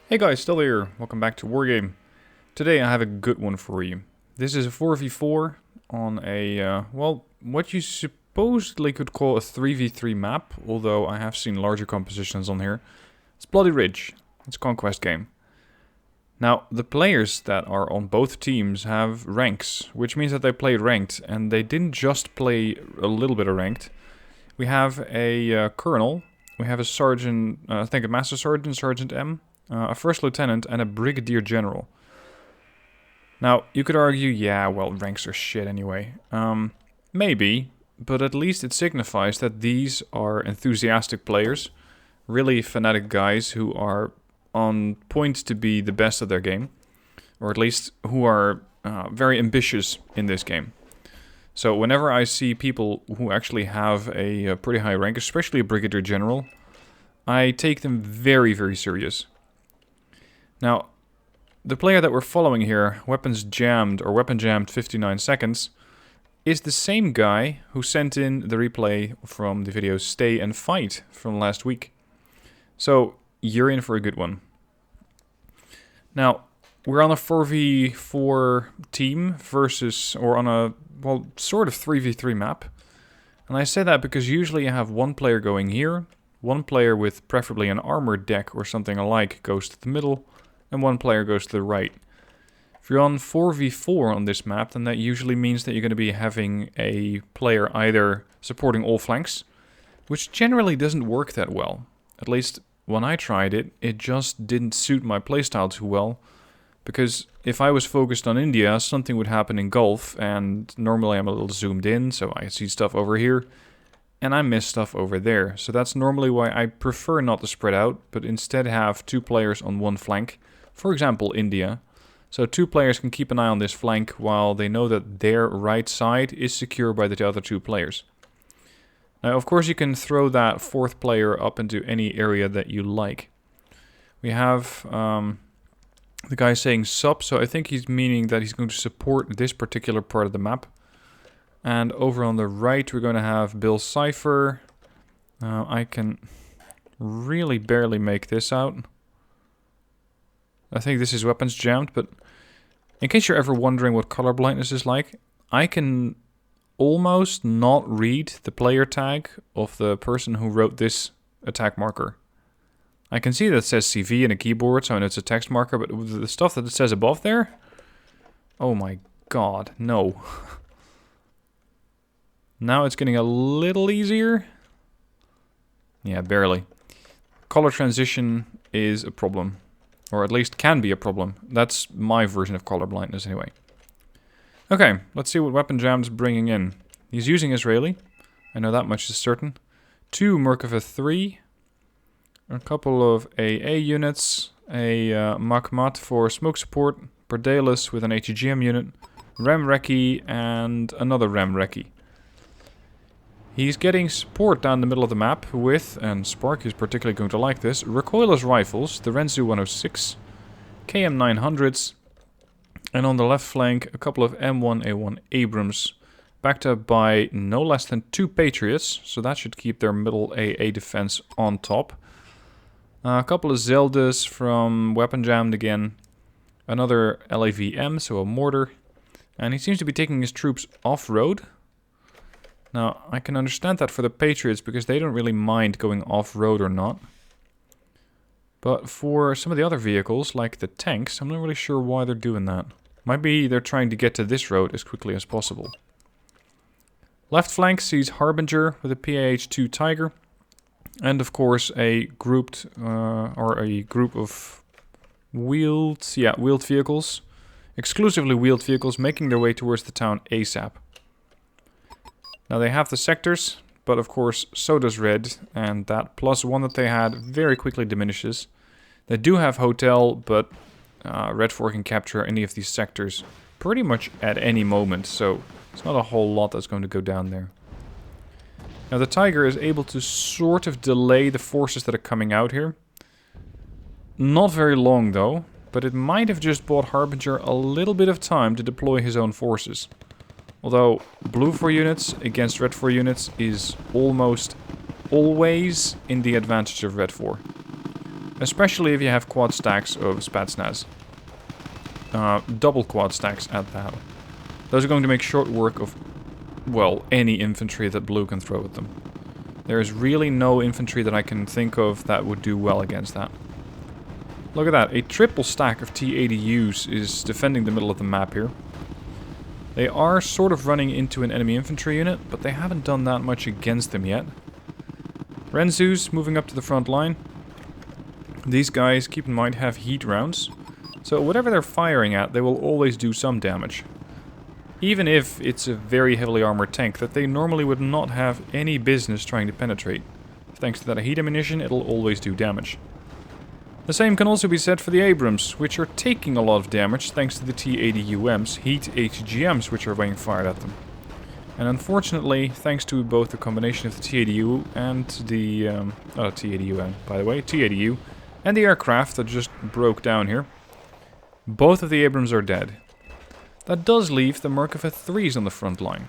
Hey guys, still here. Welcome back to Wargame. Today I have a good one for you. This is a 4v4 on a, well, what you supposedly could call a 3v3 map, although I have seen larger compositions on here. It's Bloody Ridge. It's a conquest game. Now, the players that are on both teams have ranks, which means that they play ranked, and they didn't just play a little bit of ranked. We have a colonel, we have a sergeant, I think a master sergeant, Sergeant M, a first lieutenant, and a brigadier general. Now, you could argue, yeah, well, ranks are shit anyway. Maybe, but at least it signifies that these are enthusiastic players, really fanatic guys who are on point to be the best at their game, or at least who are very ambitious in this game. So whenever I see people who actually have a pretty high rank, especially a brigadier general, I take them very, very serious. Now, the player that we're following here, Weapons Jammed, or Weapon Jammed 59 Seconds, is the same guy who sent in the replay from the video Stay and Fight from last week. So, you're in for a good one. Now, we're on a 4v4 team versus, or on a, well, sort of 3v3 map. And I say that because usually you have one player going here, one player with preferably an armored deck or something alike goes to the middle, and one player goes to the right. If you're on 4v4 on this map, then that usually means that you're going to be having a player either supporting all flanks, which generally doesn't work that well. At least when I tried it, it just didn't suit my playstyle too well, because if I was focused on India, something would happen in Gulf, and normally I'm a little zoomed in, so I see stuff over here, and I miss stuff over there. So that's normally why I prefer not to spread out, but instead have two players on one flank. For example, India. So two players can keep an eye on this flank while they know that their right side is secure by the other two players. Now, of course, you can throw that fourth player up into any area that you like. We have the guy saying sub, so I think he's meaning that he's going to support this particular part of the map. And over on the right, we're going to have Bill Cipher. I can really barely make this out. I think this is Weapons Jammed, but in case you're ever wondering what color blindness is like, I can almost not read the player tag of the person who wrote this attack marker. I can see that it says CV in a keyboard, so I know it's a text marker, but the stuff that it says above there? Oh my god, no. Now it's getting a little easier. Yeah, barely. Color transition is a problem. Or at least can be a problem. That's my version of color blindness anyway. Okay, let's see what Weapon Jam's bringing in. He's using Israeli. I know that much is certain. 2 Merkava 3. A couple of AA units. A Makmat for smoke support. Perdalis with an HEGM unit. Ram Recce and another Ram Recce. He's getting support down the middle of the map with, and Spark is particularly going to like this, recoilless rifles, the Renzu 106, KM 900s, and on the left flank a couple of M1A1 Abrams, backed up by no less than 2 Patriots, so that should keep their middle AA defense on top. A couple of Zeldas from Weapon Jammed again, another LAVM, so a mortar, and he seems to be taking his troops off-road. Now, I can understand that for the Patriots, because they don't really mind going off-road or not. But for some of the other vehicles, like the tanks, I'm not really sure why they're doing that. Might be they're trying to get to this road as quickly as possible. Left flank sees Harbinger with a PAH-2 Tiger. And of course a grouped, or a group of wheeled vehicles. Exclusively wheeled vehicles making their way towards the town ASAP. Now they have the sectors, but of course so does Red, and that +1 that they had very quickly diminishes. They do have Hotel, but Red 4 can capture any of these sectors pretty much at any moment, so it's not a whole lot that's going to go down there. Now the Tiger is able to sort of delay the forces that are coming out here. Not very long though, but it might have just bought Harbinger a little bit of time to deploy his own forces. Although blue 4 units against red 4 units is almost always in the advantage of red 4. Especially if you have quad stacks of Spetsnaz. Double quad stacks at that. Those are going to make short work of, well, any infantry that blue can throw at them. There is really no infantry that I can think of that would do well against that. Look at that, a triple stack of T-80Us is defending the middle of the map here. They are sort of running into an enemy infantry unit, but they haven't done that much against them yet. Renzus moving up to the front line. These guys, keep in mind, have heat rounds. So whatever they're firing at, they will always do some damage. Even if it's a very heavily armored tank that they normally would not have any business trying to penetrate. Thanks to that heat ammunition, it'll always do damage. The same can also be said for the Abrams, which are taking a lot of damage thanks to the T-80UM's heat HGMs which are being fired at them. And unfortunately, thanks to both the combination of the T-80U and the... T-80UM, by the way, T-80U, and the aircraft that just broke down here, both of the Abrams are dead. That does leave the Merkava 3s on the front line.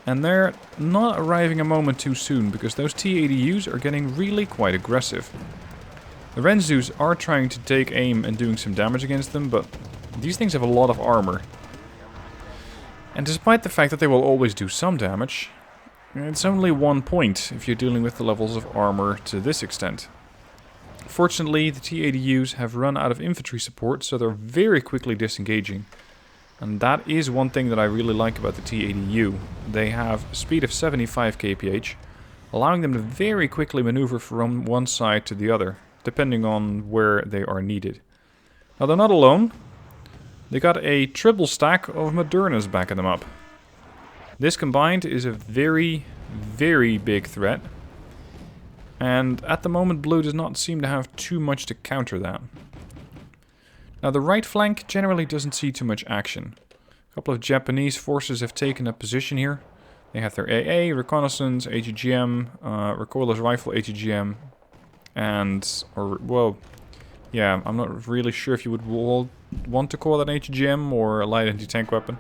And they're not arriving a moment too soon, because those T-80Us are getting really quite aggressive. The Renzus are trying to take aim and doing some damage against them, but these things have a lot of armor. And despite the fact that they will always do some damage, it's only 1 point if you're dealing with the levels of armor to this extent. Fortunately, the T-80Us have run out of infantry support, so they're very quickly disengaging. And that is one thing that I really like about the T-80U. They have a speed of 75 kph, allowing them to very quickly maneuver from one side to the other, depending on where they are needed. Now they're not alone. They got a triple stack of Modernas backing them up. This combined is a very, very big threat. And at the moment blue does not seem to have too much to counter that. Now the right flank generally doesn't see too much action. A couple of Japanese forces have taken a position here. They have their AA, reconnaissance, AGGM, recoilless rifle AGGM, and, well, yeah, I'm not really sure if you would want to call that AGGM or a light anti-tank weapon.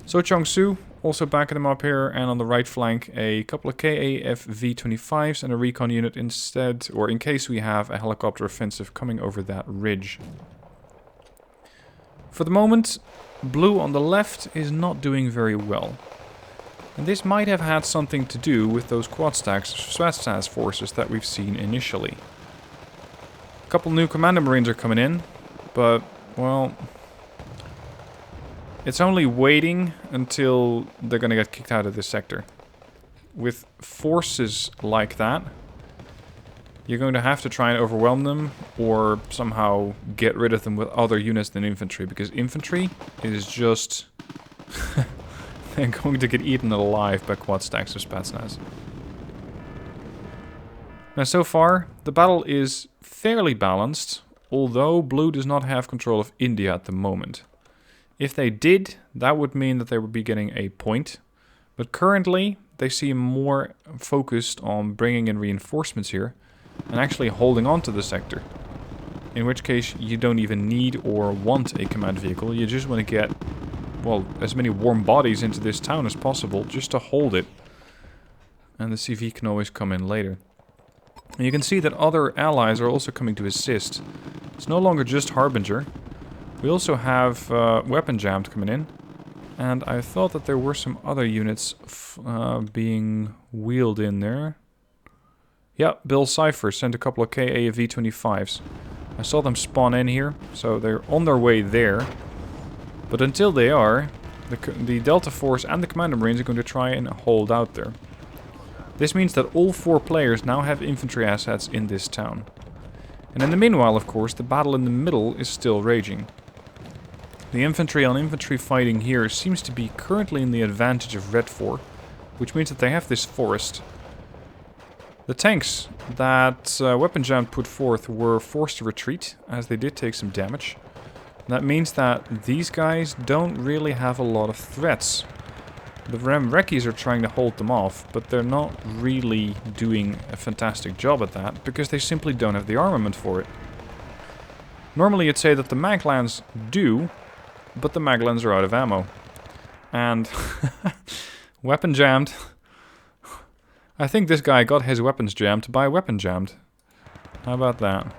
So Chongsu also backing them up here, and on the right flank a couple of KAF V25s and a recon unit instead, or in case we have a helicopter offensive coming over that ridge. For the moment, blue on the left is not doing very well. And this might have had something to do with those quad stacks of Spetsnaz forces that we've seen initially. A couple new Commander Marines are coming in, but, well, it's only waiting until they're gonna get kicked out of this sector. With forces like that, you're going to have to try and overwhelm them or somehow get rid of them with other units than infantry, because infantry is just... they're going to get eaten alive by quad stacks of Spetsnaz. Now so far, the battle is fairly balanced, although blue does not have control of India at the moment. If they did, that would mean that they would be getting a point. But currently, they seem more focused on bringing in reinforcements here and actually holding on to the sector. In which case, you don't even need or want a command vehicle. You just want to get, well, as many warm bodies into this town as possible just to hold it. And the CV can always come in later. And you can see that other allies are also coming to assist. It's no longer just Harbinger. We also have Weapon Jammed coming in. And I thought that there were some other units being wheeled in there. Yeah, Bill Cypher sent a couple of KA V25s. I saw them spawn in here, so they're on their way there. But until they are, the Delta Force and the Commander Marines are going to try and hold out there. This means that all 4 players now have infantry assets in this town. And in the meanwhile, of course, the battle in the middle is still raging. The infantry on infantry fighting here seems to be currently in the advantage of Red 4, which means that they have this forest. The tanks that Weapon Jam put forth were forced to retreat, as they did take some damage. That means that these guys don't really have a lot of threats. The Remrekis are trying to hold them off, but they're not really doing a fantastic job at that, because they simply don't have the armament for it. Normally you'd say that the Maglans do, but the Maglans are out of ammo. And Weapon Jammed. I think this guy got his weapons jammed by Weapon Jammed. How about that?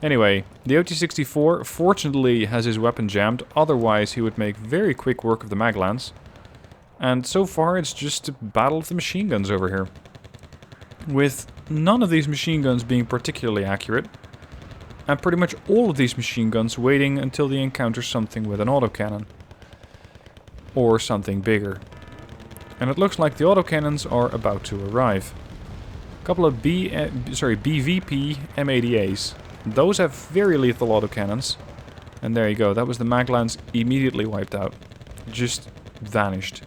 Anyway, the OT-64 fortunately has his weapon jammed, otherwise he would make very quick work of the Maglans. And so far it's just a battle of the machine guns over here. With none of these machine guns being particularly accurate, and pretty much all of these machine guns waiting until they encounter something with an autocannon. Or something bigger. And it looks like the autocannons are about to arrive. A couple of BVP M80As. Those have very lethal autocannons. And there you go, that was the Maglans immediately wiped out. Just vanished.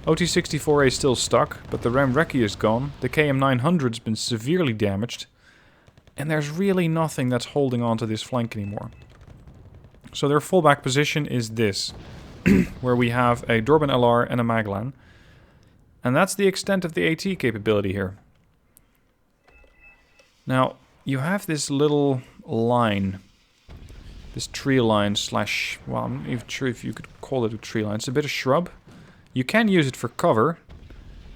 OT-64A is still stuck, but the Remrecki is gone. The KM-900's been severely damaged. And there's really nothing that's holding on to this flank anymore. So their fallback position is this. Where we have a Dorban LR and a Maglan. And that's the extent of the AT capability here. Now, you have this little line. This tree line slash... well, I'm not even sure if you could call it a tree line. It's a bit of shrub. You can use it for cover.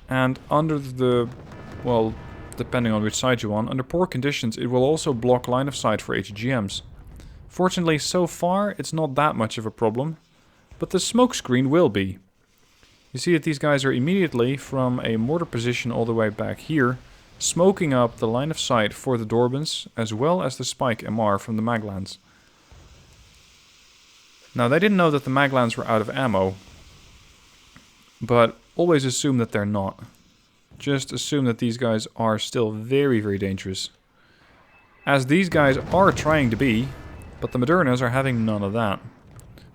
And under the... well, depending on which side you're on, under poor conditions, it will also block line of sight for HGMs. Fortunately, so far, it's not that much of a problem. But the smoke screen will be. You see that these guys are immediately from a mortar position all the way back here, smoking up the line of sight for the Dorbans, as well as the Spike MR from the Maglans. Now, they didn't know that the Maglans were out of ammo, but always assume that they're not. Just assume that these guys are still very, very dangerous. As these guys are trying to be, but the Modernas are having none of that.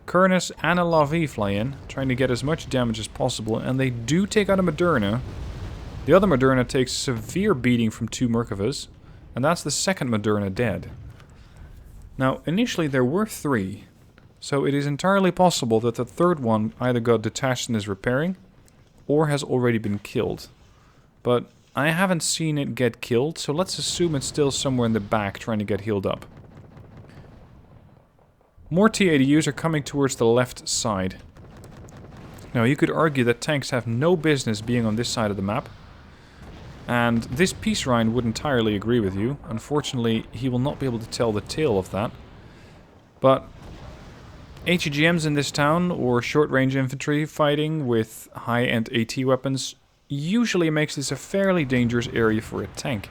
Kurnus and a Lavi fly in, trying to get as much damage as possible, and they do take out a Moderna. The other Moderna takes severe beating from two Merkavas, and that's the second Moderna dead. Now, initially there were 3, so it is entirely possible that the third one either got detached and is repairing, or has already been killed. But I haven't seen it get killed, so let's assume it's still somewhere in the back trying to get healed up. More T-80Us are coming towards the left side. Now, you could argue that tanks have no business being on this side of the map. And this Peace Rhine would entirely agree with you. Unfortunately, he will not be able to tell the tale of that. But HGMs in this town, or short-range infantry fighting with high-end AT weapons, usually makes this a fairly dangerous area for a tank.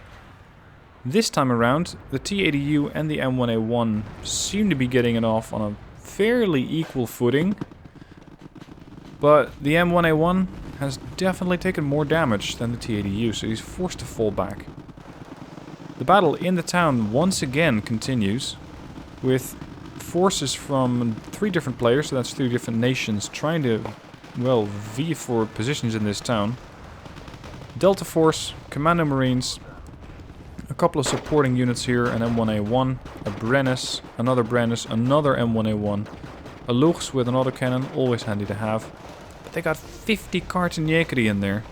This time around, the T-80U and the M1A1 seem to be getting it off on a fairly equal footing. But the M1A1 has definitely taken more damage than the T-80U, so he's forced to fall back. The battle in the town once again continues, with forces from 3 different players, so that's 3 different nations, trying to, well, vie for positions in this town. Delta Force, Commando Marines, a couple of supporting units here, an M1A1, a Brennus, another M1A1, a Luchs with an autocannon, always handy to have. But they got 50 Cartinieri in there.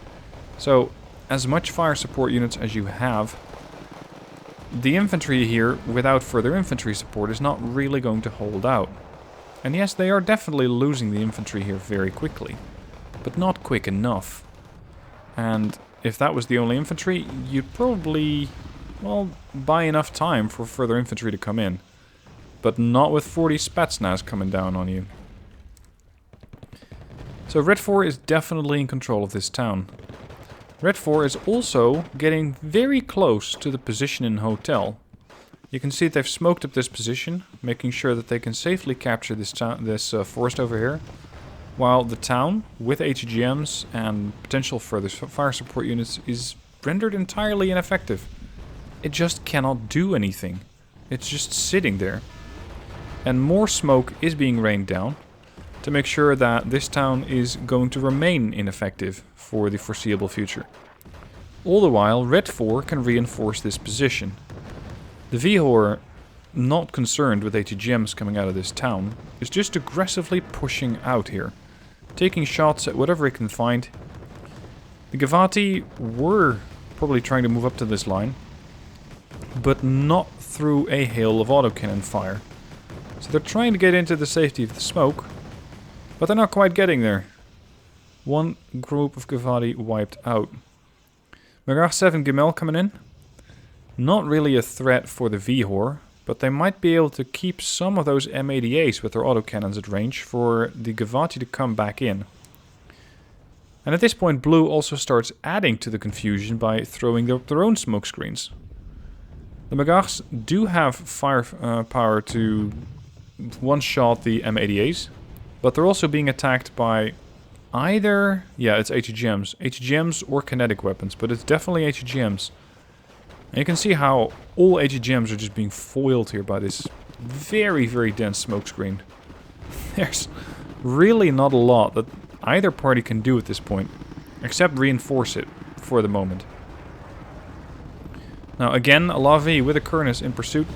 So, as much fire support units as you have, the infantry here, without further infantry support, is not really going to hold out. And yes, they are definitely losing the infantry here very quickly, but not quick enough. And if that was the only infantry, you'd probably, well, buy enough time for further infantry to come in. But not with 40 Spetsnaz coming down on you. So Red 4 is definitely in control of this town. Red 4 is also getting very close to the position in Hotel. You can see they've smoked up this position, making sure that they can safely capture this forest over here. While the town, with HGMs and potential further fire support units, is rendered entirely ineffective. It just cannot do anything. It's just sitting there. And more smoke is being rained down to make sure that this town is going to remain ineffective for the foreseeable future. All the while, Red 4 can reinforce this position. The Vihor, not concerned with HGMs coming out of this town, is just aggressively pushing out here, taking shots at whatever it can find. The Gavati were probably trying to move up to this line, but not through a hail of autocannon fire. So they're trying to get into the safety of the smoke, but they're not quite getting there. One group of Gavati wiped out. Mirage 7 Gemel coming in. Not really a threat for the Vihor, but they might be able to keep some of those M88s with their autocannons at range for the Gavati to come back in. And at this point, Blue also starts adding to the confusion by throwing their own smoke screens. The Magars do have firepower to one-shot the M88s, but they're also being attacked by either... yeah, it's HGMs. HGMs or kinetic weapons, but it's definitely HGMs. And you can see how all HGMs are just being foiled here by this very, very dense smoke screen. There's really not a lot that either party can do at this point, except reinforce it for the moment. Now again, a Lavi with a Kurnus in pursuit.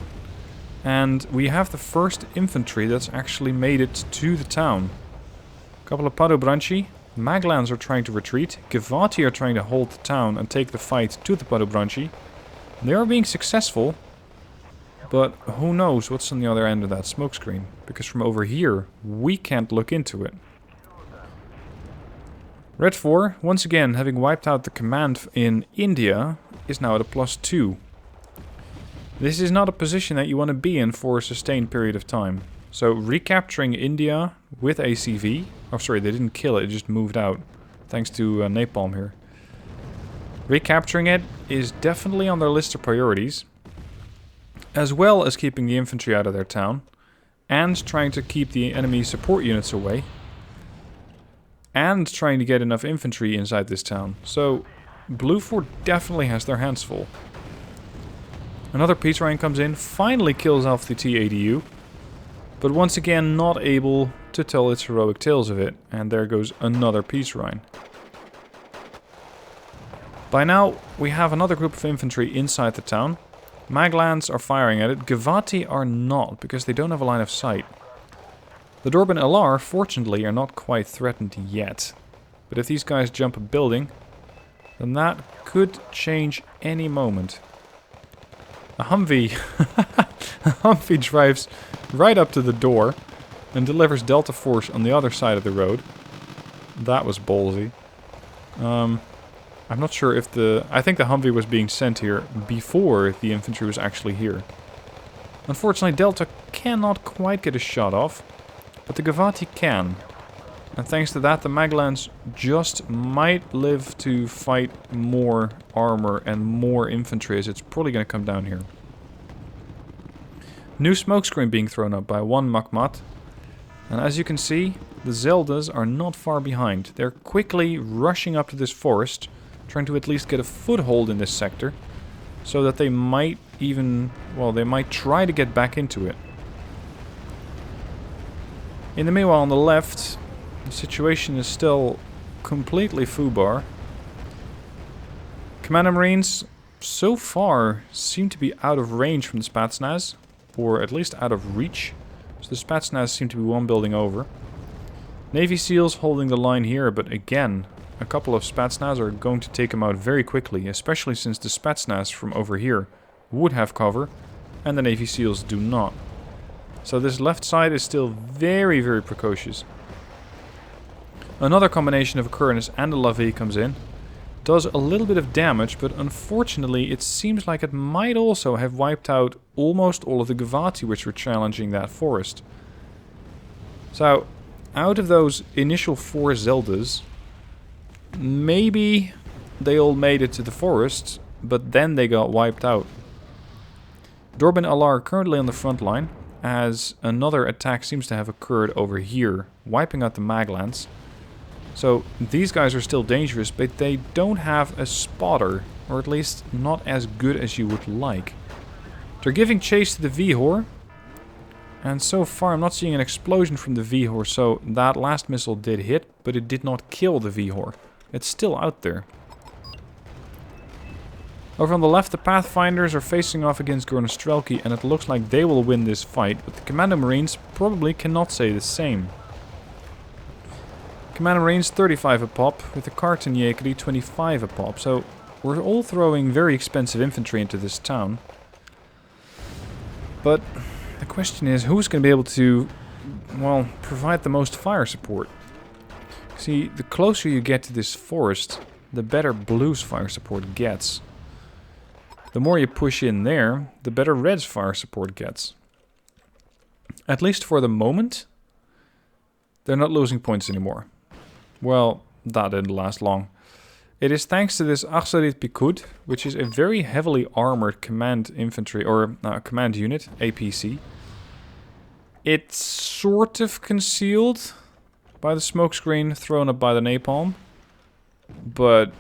And we have the first infantry that's actually made it to the town. A couple of Padobranchi. Maglans are trying to retreat. Gavati are trying to hold the town and take the fight to the Padobranchi. They are being successful. But who knows what's on the other end of that smokescreen. Because from over here, we can't look into it. Red 4, once again having wiped out the command in India, is now at a +2. This is not a position that you want to be in for a sustained period of time. So recapturing India with ACV... oh sorry, they didn't kill it, it just moved out. Thanks to Napalm here. Recapturing it is definitely on their list of priorities. As well as keeping the infantry out of their town. And trying to keep the enemy support units away. And trying to get enough infantry inside this town. So Blue 4 definitely has their hands full. Another Peace Rhine comes in, finally kills off the T-ADU, but once again not able to tell its heroic tales of it, and there goes another Peace Rhine. By now, we have another group of infantry inside the town. Maglans are firing at it, Gavati are not, because they don't have a line of sight. The Dorban LR, fortunately, are not quite threatened yet. But if these guys jump a building, then that could change any moment. A Humvee, a Humvee drives right up to the door and delivers Delta Force on the other side of the road. That was ballsy. I'm not sure if I think the Humvee was being sent here before the infantry was actually here. Unfortunately, Delta cannot quite get a shot off, but the Gavati can. And thanks to that, the Maglans just might live to fight more armor and more infantry, as it's probably going to come down here. New smokescreen being thrown up by one Makmat. And as you can see, the Zeldas are not far behind. They're quickly rushing up to this forest, trying to at least get a foothold in this sector, so that they might even, well, they might try to get back into it. In the meanwhile, on the left, the situation is still completely foobar. Commander Marines, so far, seem to be out of range from the Spetsnaz, or at least out of reach. So the Spetsnaz seem to be one building over. Navy SEALs holding the line here, but again, a couple of Spetsnaz are going to take them out very quickly, especially since the Spetsnaz from over here would have cover, and the Navy SEALs do not. So this left side is still very, very precocious. Another combination of a Kurnus and a Lavi comes in. Does a little bit of damage, but unfortunately it seems like it might also have wiped out almost all of the Gavati which were challenging that forest. So, out of those initial 4 Zeldas, maybe they all made it to the forest, but then they got wiped out. Dorban Alar currently on the front line, as another attack seems to have occurred over here, wiping out the Maglans. So these guys are still dangerous, but they don't have a spotter, or at least not as good as you would like. They're giving chase to the Vihor, and so far I'm not seeing an explosion from the Vihor, so that last missile did hit, but it did not kill the Vihor. It's still out there. Over on the left, the Pathfinders are facing off against Gornostrelki, and it looks like they will win this fight, but the Commando Marines probably cannot say the same. Commando Marines 35 a pop, with the Karten Yekeri 25 a pop, so we're all throwing very expensive infantry into this town. But the question is, who's going to be able to, well, provide the most fire support? See, the closer you get to this forest, the better Blue's fire support gets. The more you push in there, the better Red's fire support gets. At least for the moment, they're not losing points anymore. Well, that didn't last long. It is thanks to this Achsarit Pikud, which is a very heavily armored command infantry, or command unit, APC. It's sort of concealed by the smokescreen thrown up by the napalm, but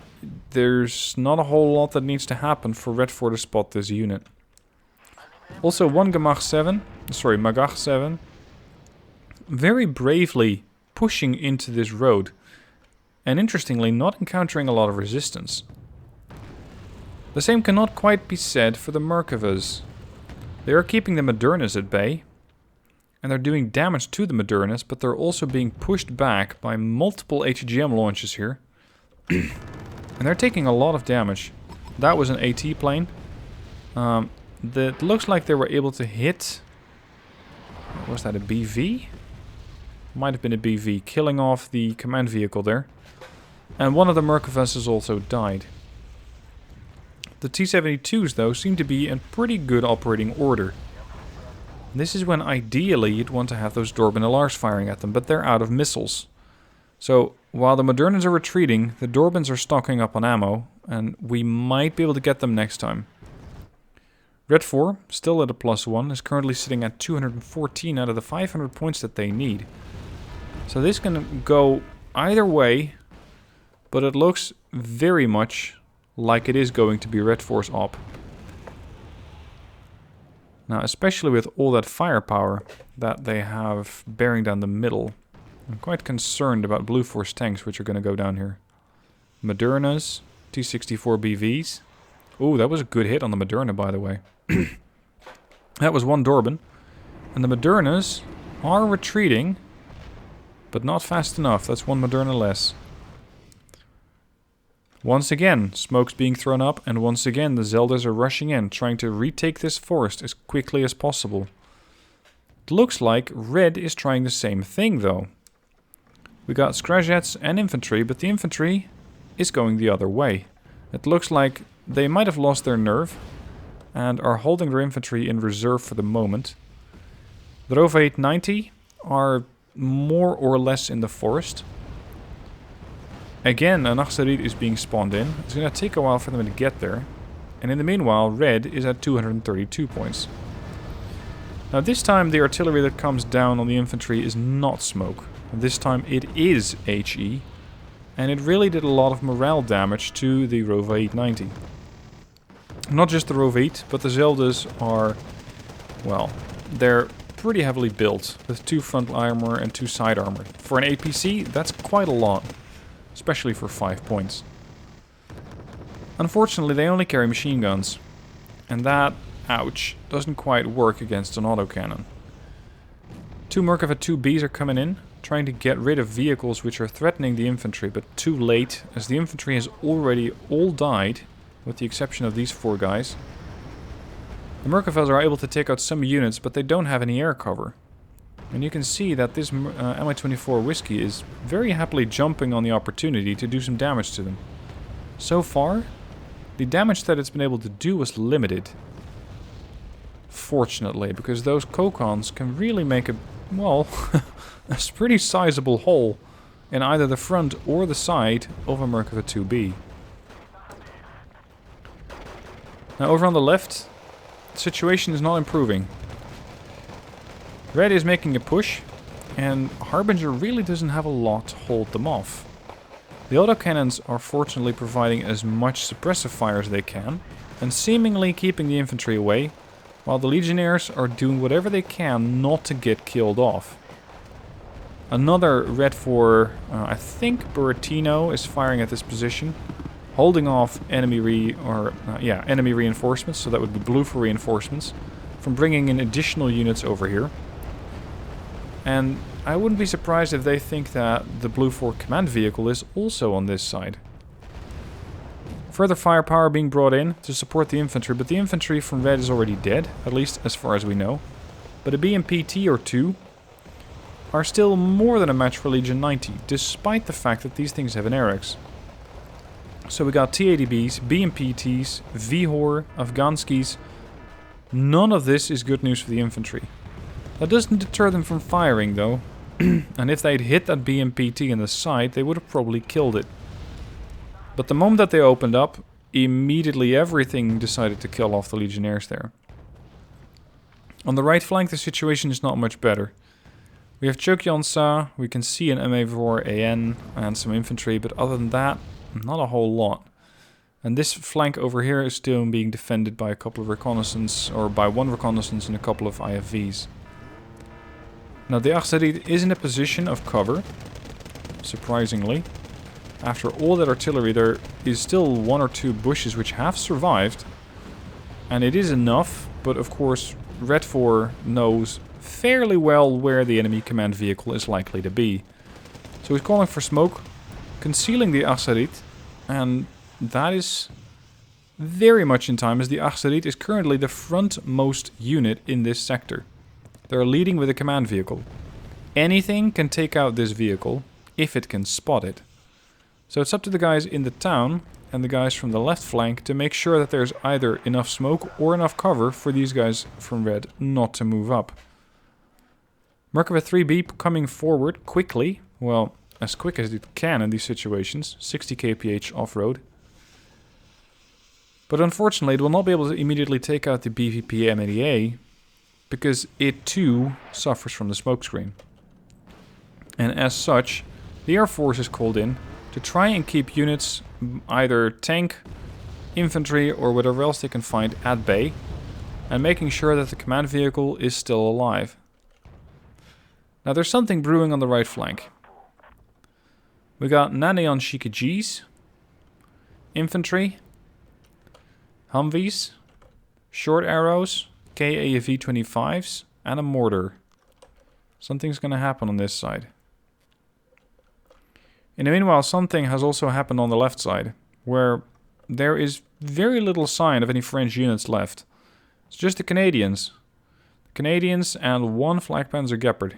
there's not a whole lot that needs to happen for Red 4 to spot this unit. Also, one Magach 7, very bravely pushing into this road, and interestingly not encountering a lot of resistance. The same cannot quite be said for the Merkavas. They are keeping the Modernas at bay, and they're doing damage to the Modernas, but they're also being pushed back by multiple HGM launches here. And they're taking a lot of damage. That was an AT plane. That looks like they were able to hit... Was that a BV? Might have been a BV, killing off the command vehicle there. And one of the Merkavas has also died. The T-72s, though, seem to be in pretty good operating order. This is when ideally you'd want to have those Dorban LRs firing at them, but they're out of missiles. So, while the Modernas are retreating, the Dorbans are stocking up on ammo, and we might be able to get them next time. Red 4, still at a +1, is currently sitting at 214 out of the 500 points that they need. So this can go either way, but it looks very much like it is going to be Red 4's op. Now, especially with all that firepower that they have bearing down the middle, I'm quite concerned about Blue Force tanks, which are going to go down here. Modernas, T-64 BVs. Oh, that was a good hit on the Moderna, by the way. That was one Dorban. And the Modernas are retreating, but not fast enough. That's one Moderna less. Once again, smoke's being thrown up, and once again the Zeldas are rushing in, trying to retake this forest as quickly as possible. It looks like Red is trying the same thing, though. We got Scrajets and Infantry, but the Infantry is going the other way. It looks like they might have lost their nerve, and are holding their Infantry in reserve for the moment. The Rova 890 are more or less in the forest. Again, an Achsarit is being spawned in. It's going to take a while for them to get there. And in the meanwhile, Red is at 232 points. Now this time the artillery that comes down on the infantry is not smoke. This time it is HE. And it really did a lot of morale damage to the Rova 890. Not just the Rova 8, but the Zeldas are, well, they're pretty heavily built, with 2 front armor and 2 side armor. For an APC, that's quite a lot, especially for 5 points. Unfortunately, they only carry machine guns, and that, ouch, doesn't quite work against an autocannon. 2 Merkava 2Bs are coming in, trying to get rid of vehicles which are threatening the infantry, but too late, as the infantry has already all died, with the exception of these 4 guys. The Merkavas are able to take out some units, but they don't have any air cover. And you can see that this Mi-24 Whiskey is very happily jumping on the opportunity to do some damage to them. So far, the damage that it's been able to do was limited. Fortunately, because those Kokons can really make a, well, a pretty sizable hole in either the front or the side of a Merkava 2B. Now over on the left, the situation is not improving. Red is making a push, and Harbinger really doesn't have a lot to hold them off. The autocannons are fortunately providing as much suppressive fire as they can, and seemingly keeping the infantry away, while the Legionnaires are doing whatever they can not to get killed off. Another Red 4, I think Buratino, is firing at this position, holding off enemy reinforcements, so that would be Blue 4 reinforcements, from bringing in additional units over here. And I wouldn't be surprised if they think that the Blue 4 command vehicle is also on this side. Further firepower being brought in to support the infantry, but the infantry from Red is already dead, at least as far as we know. But a BMPT or 2 are still more than a match for Legion 90, despite the fact that these things have an Erix. So we got TADBs, BMPTs, VHOR, Afghanskis. None of this is good news for the infantry. That doesn't deter them from firing though. And if they'd hit that BMPT in the side, they would have probably killed it. But the moment that they opened up, immediately everything decided to kill off the Legionnaires there. On the right flank, the situation is not much better. We have Chokyonsa, we can see an MA4AN and some infantry, but other than that, not a whole lot. And this flank over here is still being defended by a couple of reconnaissance, or by one reconnaissance and a couple of IFVs. Now the Arsarid is in a position of cover, surprisingly. After all that artillery, there is still one or two bushes which have survived. And it is enough, but of course Red 4 knows fairly well where the enemy command vehicle is likely to be. So he's calling for smoke, concealing the Arsarid, and that is very much in time, as the Arsarid is currently the frontmost unit in this sector. They're leading with a command vehicle. Anything can take out this vehicle if it can spot it. So it's up to the guys in the town and the guys from the left flank to make sure that there's either enough smoke or enough cover for these guys from red not to move up. Merkava 3B coming forward quickly. Well, as quick as it can in these situations. 60 kph off-road. But unfortunately it will not be able to immediately take out the BVP M80A, because it too suffers from the smokescreen. And as such, the Air Force is called in to try and keep units, either tank, infantry or whatever else they can find, at bay, and making sure that the command vehicle is still alive. Now there's something brewing on the right flank. We got Nanayon Shikajis, infantry, Humvees, short arrows, KAV-25s, and a mortar. Something's gonna happen on this side. In the meanwhile, something has also happened on the left side, where there is very little sign of any French units left. It's just the Canadians. The Canadians and one Flakpanzer Gepard.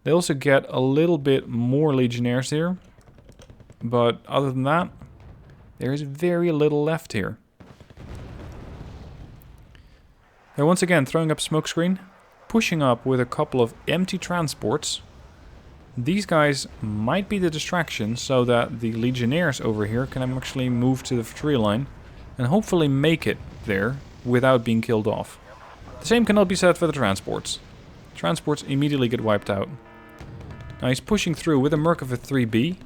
They also get a little bit more Legionnaires here, but other than that, there is very little left here. They're once again throwing up smokescreen, pushing up with a couple of empty transports. These guys might be the distraction so that the Legionnaires over here can actually move to the tree line and hopefully make it there without being killed off. The same cannot be said for the transports. Transports immediately get wiped out. Now he's pushing through with a Merkava 3B.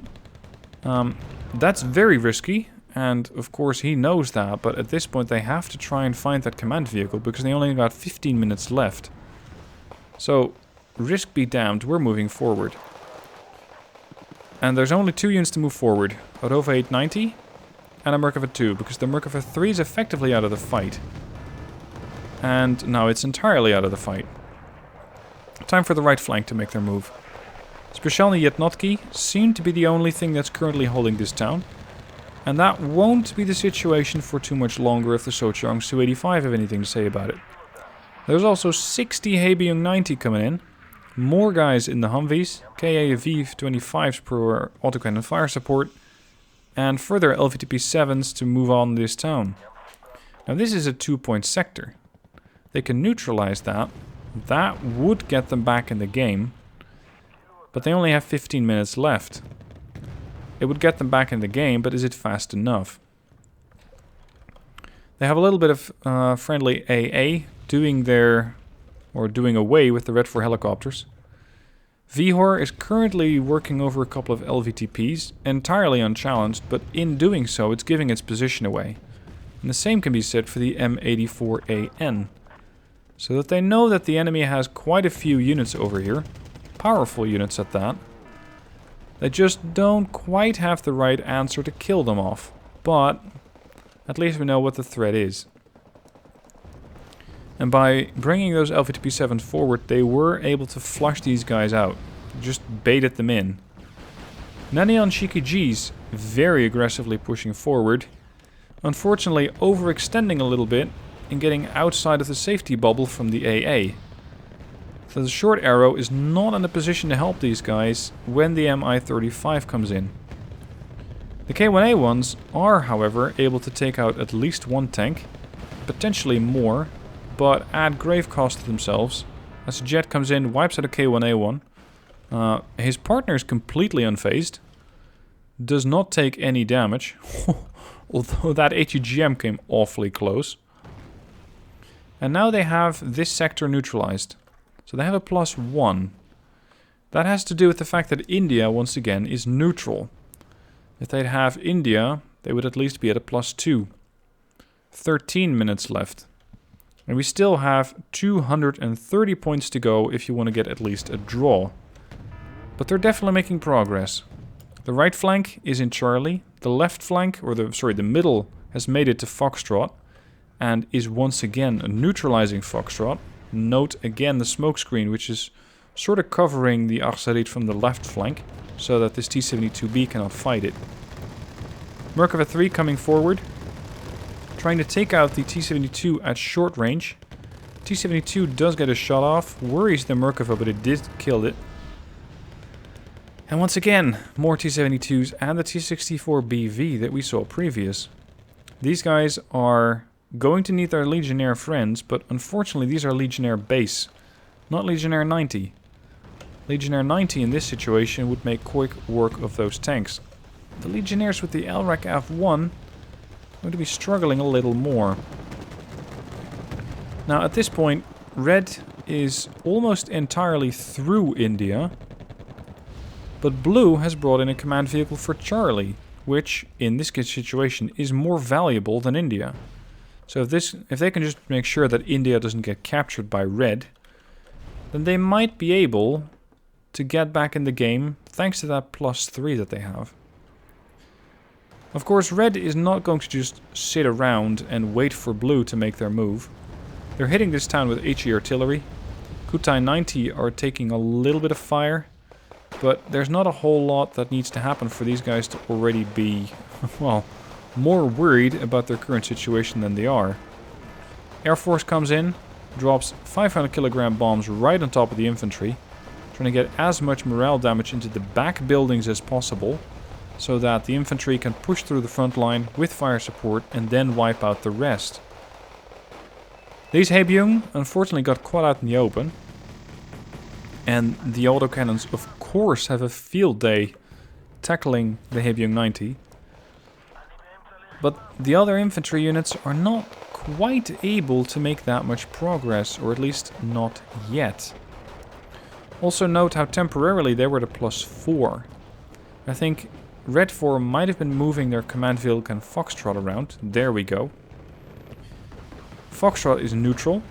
That's very risky. And of course he knows that, but at this point they have to try and find that command vehicle because they only got 15 minutes left. So, risk be damned, we're moving forward. And there's only two units to move forward. A Rova 890 and a Merkava 2, because the Merkava 3 is effectively out of the fight. And now it's entirely out of the fight. Time for the right flank to make their move. Specialny Yetnotki seem to be the only thing that's currently holding this town. And that won't be the situation for too much longer if the Socheong Su-85 have anything to say about it. There's also 60 Haebyung 90 coming in. More guys in the Humvees, KAV-25s per autocannon fire support, and further LVTP-7s to move on this town. Now this is a 2-point sector. They can neutralize that. That would get them back in the game. But they only have 15 minutes left. It would get them back in the game, but is it fast enough? They have a little bit of friendly AA doing away with the Red 4 helicopters. VHOR is currently working over a couple of LVTPs, entirely unchallenged, but in doing so it's giving its position away. And the same can be said for the M84AN. So that they know that the enemy has quite a few units over here, powerful units at that. They just don't quite have the right answer to kill them off. But at least we know what the threat is. And by bringing those LVTP-7s forward, they were able to flush these guys out. Just baited them in. Nanayon Shikijis very aggressively pushing forward. Unfortunately overextending a little bit and getting outside of the safety bubble from the AA. So the short arrow is not in a position to help these guys when the MI-35 comes in. The K1A ones are, however, able to take out at least one tank, potentially more, but at grave cost to themselves. As a jet comes in, wipes out a K1A one. His partner is completely unfazed. Does not take any damage. Although that HEGM came awfully close. And now they have this sector neutralized. So they have a +1. That has to do with the fact that India, once again, is neutral. If they'd have India, they would at least be at a +2. 13 minutes left. And we still have 230 points to go if you want to get at least a draw. But they're definitely making progress. The right flank is in Charlie. The left flank, or the middle, has made it to Foxtrot. And is once again neutralizing Foxtrot. Note again the smoke screen, which is sort of covering the Arsarid from the left flank, so that this T-72B cannot fight it. Merkava 3 coming forward, trying to take out the T-72 at short range. T-72 does get a shot off, worries the Merkava, but it did kill it. And once again, more T-72s and the T-64BV that we saw previous. These guys are going to need their Legionnaire friends, but unfortunately these are Legionnaire base, not Legionnaire 90. Legionnaire 90 in this situation would make quick work of those tanks. The Legionnaires with the LRAC F1 are going to be struggling a little more. Now at this point, Red is almost entirely through India, but Blue has brought in a command vehicle for Charlie, which in this situation is more valuable than India. So if they can just make sure that India doesn't get captured by Red, then they might be able to get back in the game thanks to that +3 that they have. Of course, Red is not going to just sit around and wait for Blue to make their move. They're hitting this town with HE artillery. Kutai 90 are taking a little bit of fire, but there's not a whole lot that needs to happen for these guys to already be, well, more worried about their current situation than they are. Air Force comes in, drops 500 kilogram bombs right on top of the infantry, trying to get as much morale damage into the back buildings as possible, so that the infantry can push through the front line with fire support and then wipe out the rest. These Haebyung unfortunately got caught out in the open, and the autocannons of course have a field day tackling the Haebyung 90. But the other infantry units are not quite able to make that much progress, or at least not yet. Also note how temporarily they were the +4. I think Red 4 might have been moving their command vehicle and Foxtrot around. There we go. Foxtrot is neutral.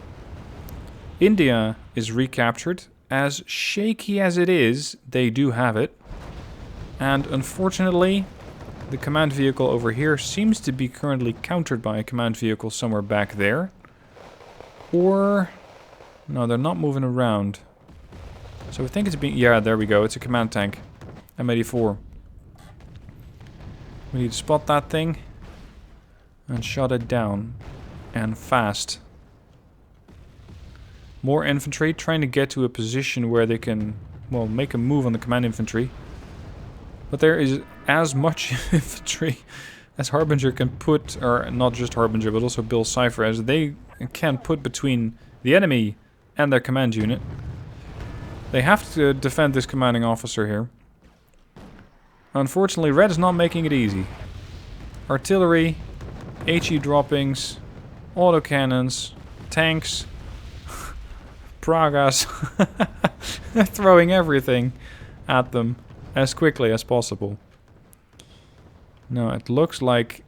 India is recaptured. As shaky as it is, they do have it. And unfortunately, the command vehicle over here seems to be currently countered by a command vehicle somewhere back there. Or... no, they're not moving around. So I think it's being... yeah, there we go. It's a command tank. M84. We need to spot that thing. And shut it down. And fast. More infantry trying to get to a position where they can, well, make a move on the command infantry. But there is as much infantry as Harbinger can put, or not just Harbinger, but also Bill Cipher, as they can put between the enemy and their command unit. They have to defend this commanding officer here. Unfortunately, Red is not making it easy. Artillery, HE droppings, autocannons, tanks, Pragas. They're throwing everything at them as quickly as possible. Now it looks like...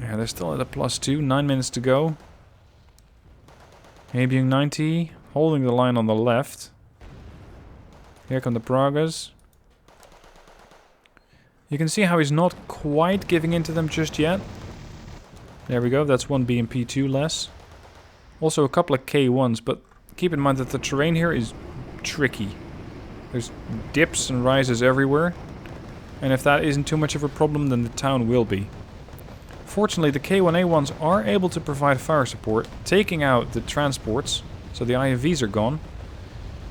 yeah, they're still at a +2, 9 minutes to go. Haebyung 90, holding the line on the left. Here come the Pragas. You can see how he's not quite giving in to them just yet. There we go, that's one BMP2 less. Also a couple of K1s, but keep in mind that the terrain here is tricky. There's dips and rises everywhere. And if that isn't too much of a problem, then the town will be. Fortunately, the K1A1s are able to provide fire support, taking out the transports, so the IFVs are gone.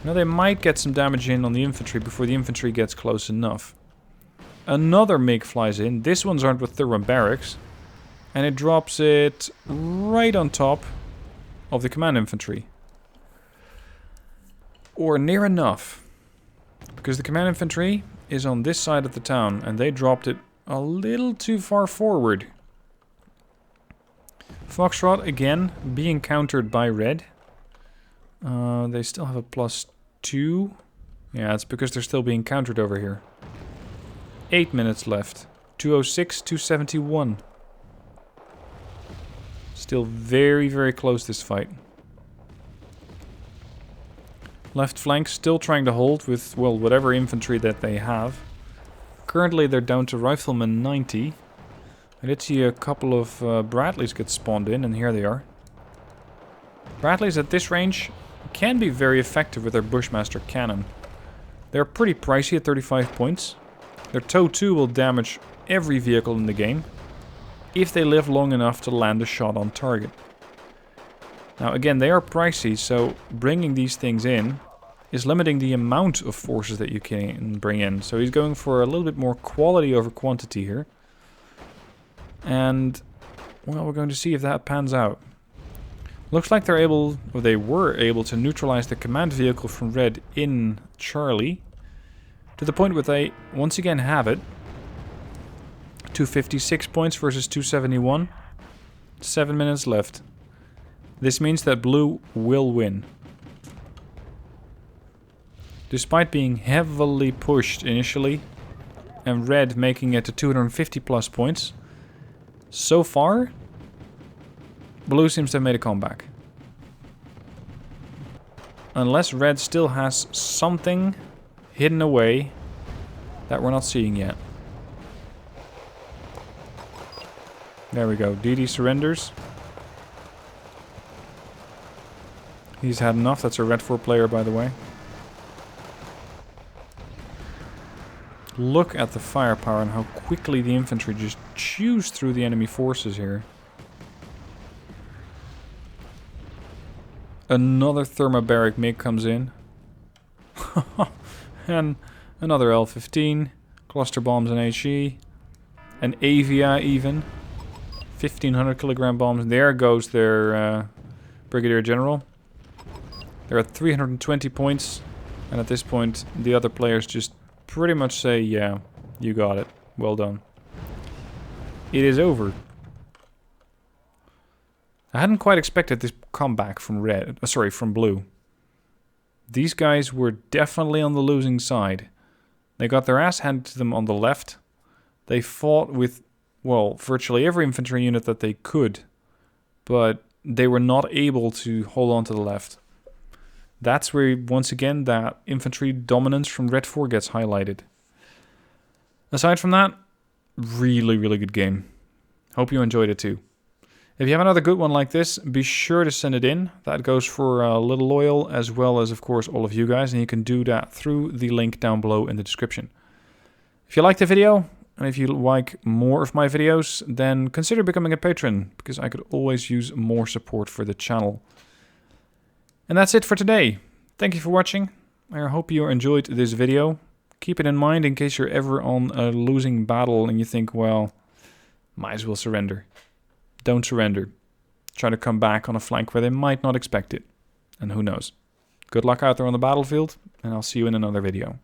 Now they might get some damage in on the infantry before the infantry gets close enough. Another MiG flies in. This one's armed with thermal barracks. And it drops it right on top of the command infantry. Or near enough. Because the command infantry is on this side of the town. And they dropped it a little too far forward. Foxtrot, again, being countered by red. They still have a +2. Yeah, it's because they're still being countered over here. 8 minutes left. 206, 271. Still very, very close, this fight. Left flank still trying to hold with, well, whatever infantry that they have. Currently they're down to Rifleman 90. I did see a couple of Bradleys get spawned in, and here they are. Bradleys at this range can be very effective with their Bushmaster cannon. They're pretty pricey at 35 points. Their TOW 2 will damage every vehicle in the game, if they live long enough to land a shot on target. Now again, they are pricey, so bringing these things in is limiting the amount of forces that you can bring in. So he's going for a little bit more quality over quantity here. And, well, we're going to see if that pans out. Looks like they were able to neutralize the command vehicle from red in Charlie, to the point where they once again have it. 256 points versus 271. 7 minutes left. This means that blue will win. Despite being heavily pushed initially, and red making it to 250 plus points, so far, blue seems to have made a comeback. Unless red still has something hidden away that we're not seeing yet. There we go. DD surrenders. He's had enough. That's a red 4 player, by the way. Look at the firepower and how quickly the infantry just chews through the enemy forces here. Another thermobaric MiG comes in. And another L-15. Cluster bombs and HE. An Avia even. 1,500 kilogram bombs. There goes their Brigadier General. They're at 320 points. And at this point, the other players just pretty much say, yeah, you got it. Well done. It is over. I hadn't quite expected this comeback from red. Sorry, from blue. These guys were definitely on the losing side. They got their ass handed to them on the left. They fought with, well, virtually every infantry unit that they could. But they were not able to hold on to the left. That's where, once again, that infantry dominance from Red 4 gets highlighted. Aside from that, really, really good game. Hope you enjoyed it too. If you have another good one like this, be sure to send it in. That goes for Little Loyal, as well as, of course, all of you guys. And you can do that through the link down below in the description. If you liked the video, and if you like more of my videos, then consider becoming a patron, because I could always use more support for the channel. And that's it for today. Thank you for watching. I hope you enjoyed this video. Keep it in mind in case you're ever on a losing battle and you think, well, might as well surrender. Don't surrender. Try to come back on a flank where they might not expect it. And who knows. Good luck out there on the battlefield, and I'll see you in another video.